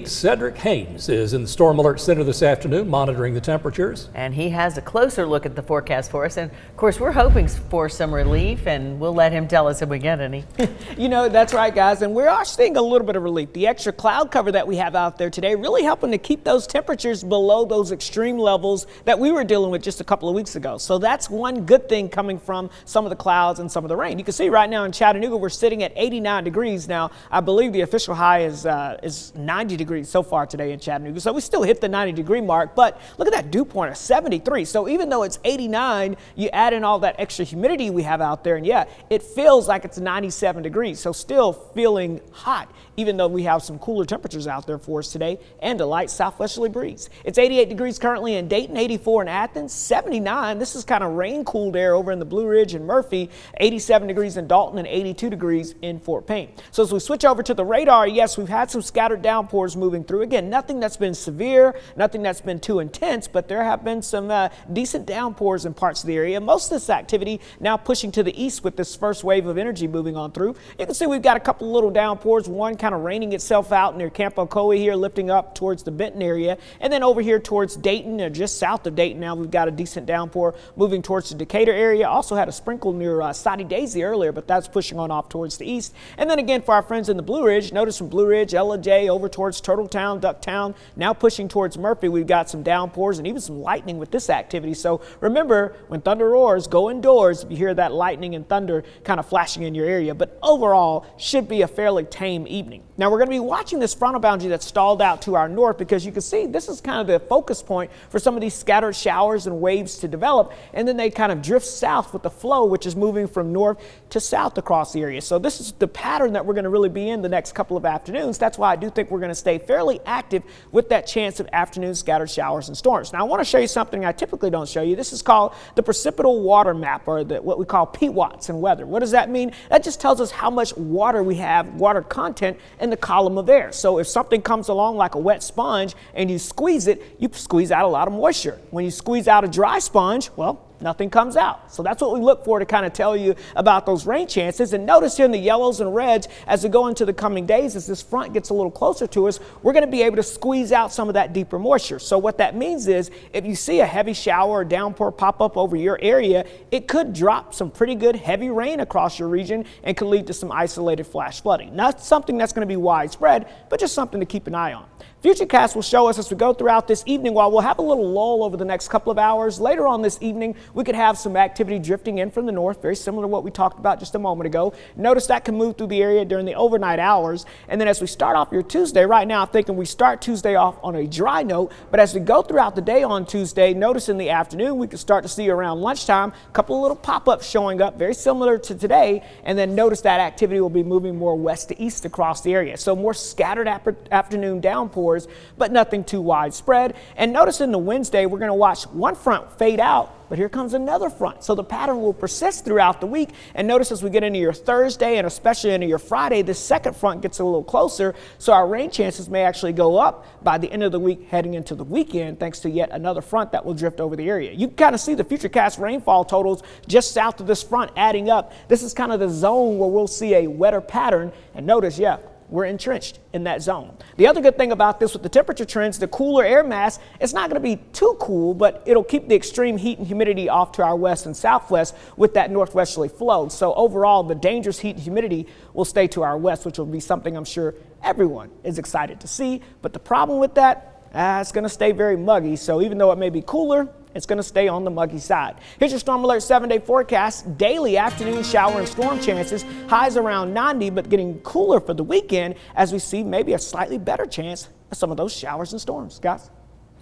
Cedric Haynes is in the Storm Alert Center this afternoon monitoring the temperatures. And he has a closer look at the forecast for us. And of course, we're hoping for some relief, and we'll let him tell us if we get any. You know, that's right, guys. And we are seeing a little bit of relief. The extra cloud cover that we have out there today really helping to keep those temperatures below those extreme levels that we were dealing with just a couple of weeks ago. So that's one good thing coming from some of the clouds and some of the rain. You can see right now in Chattanooga, we're sitting at 89 degrees. Now, I believe the official high is 90 degrees so far today in Chattanooga. So we still hit the 90-degree mark, but look at that dew point of 73. So even though it's 89, you add in all that extra humidity we have out there, and yeah, it feels like it's 97 degrees. So still feeling hot, even though we have some cooler temperatures out there for us today and a light southwesterly breeze. It's 88 degrees currently in Dayton, 84 in Athens, 79. This is kind of rain-cooled air over in the Blue Ridge and Murphy, 87 degrees in Dalton and 82 degrees in Fort Payne. So as we switch over to the radar, yes, we've had some scattered downpours moving through. Again, nothing that's been severe, nothing that's been too intense, but there have been some decent downpours in parts of the area. Most of this activity now pushing to the east with this first wave of energy moving on through. You can see we've got a couple little downpours, one kind of raining itself out near Camp Ocoee here, lifting up towards the Benton area. And then over here towards Dayton, or just south of Dayton now, we've got a decent downpour moving towards the Decatur area. Also had a sprinkle near Soddy Daisy earlier, but that's pushing on off towards the east. And then again, for our friends in the Blue Ridge, notice from Blue Ridge, LJ over towards Turtletown, Ducktown, now pushing towards Murphy. We've got some downpours and even some lightning with this activity. So remember, when thunder roars, go indoors if you hear that lightning and thunder kind of flashing in your area. But overall, should be a fairly tame evening. Now we're going to be watching this frontal boundary that's stalled out to our north, because you can see this is kind of the focus point for some of these scattered showers and waves to develop, and then they kind of drift south with the flow, which is moving from north to south across the area. So this is the pattern that we're going to really be in the next couple of afternoons. That's why I do think we're going to stay fairly active with that chance of afternoon scattered showers and storms. Now I want to show you something I typically don't show you. This is called the precipitable water map, or what we call PWATS in weather. What does that mean? That just tells us how much water we have, water content in the column of air. So if something comes along like a wet sponge and you squeeze it, you squeeze out a lot of moisture. When you squeeze out a dry sponge, well, nothing comes out. So that's what we look for to kind of tell you about those rain chances. And notice here in the yellows and reds, as we go into the coming days, as this front gets a little closer to us, we're going to be able to squeeze out some of that deeper moisture. So what that means is if you see a heavy shower or downpour pop up over your area, it could drop some pretty good heavy rain across your region and could lead to some isolated flash flooding. Not something that's going to be widespread, but just something to keep an eye on. Futurecast will show us as we go throughout this evening. While we'll have a little lull over the next couple of hours, later on this evening, we could have some activity drifting in from the north, very similar to what we talked about just a moment ago. Notice that can move through the area during the overnight hours. And then as we start off your Tuesday, right now I'm thinking we start Tuesday off on a dry note, but as we go throughout the day on Tuesday, notice in the afternoon, we can start to see around lunchtime, a couple of little pop-ups showing up, very similar to today. And then notice that activity will be moving more west to east across the area. So more scattered afternoon downpours, but nothing too widespread. And notice in the Wednesday, we're going to watch one front fade out, but here comes another front. So the pattern will persist throughout the week. And notice as we get into your Thursday and especially into your Friday, this second front gets a little closer. So our rain chances may actually go up by the end of the week heading into the weekend, thanks to yet another front that will drift over the area. You can kind of see the Futurecast rainfall totals just south of this front adding up. This is kind of the zone where we'll see a wetter pattern. And notice, yeah, we're entrenched in that zone. The other good thing about this with the temperature trends, the cooler air mass, it's not going to be too cool, but it'll keep the extreme heat and humidity off to our west and southwest with that northwesterly flow. So overall, the dangerous heat and humidity will stay to our west, which will be something I'm sure everyone is excited to see. But the problem with that, it's going to stay very muggy. So even though it may be cooler, it's going to stay on the muggy side. Here's your Storm Alert 7-day forecast. Daily afternoon shower and storm chances. Highs around 90, but getting cooler for the weekend as we see maybe a slightly better chance of some of those showers and storms. Guys?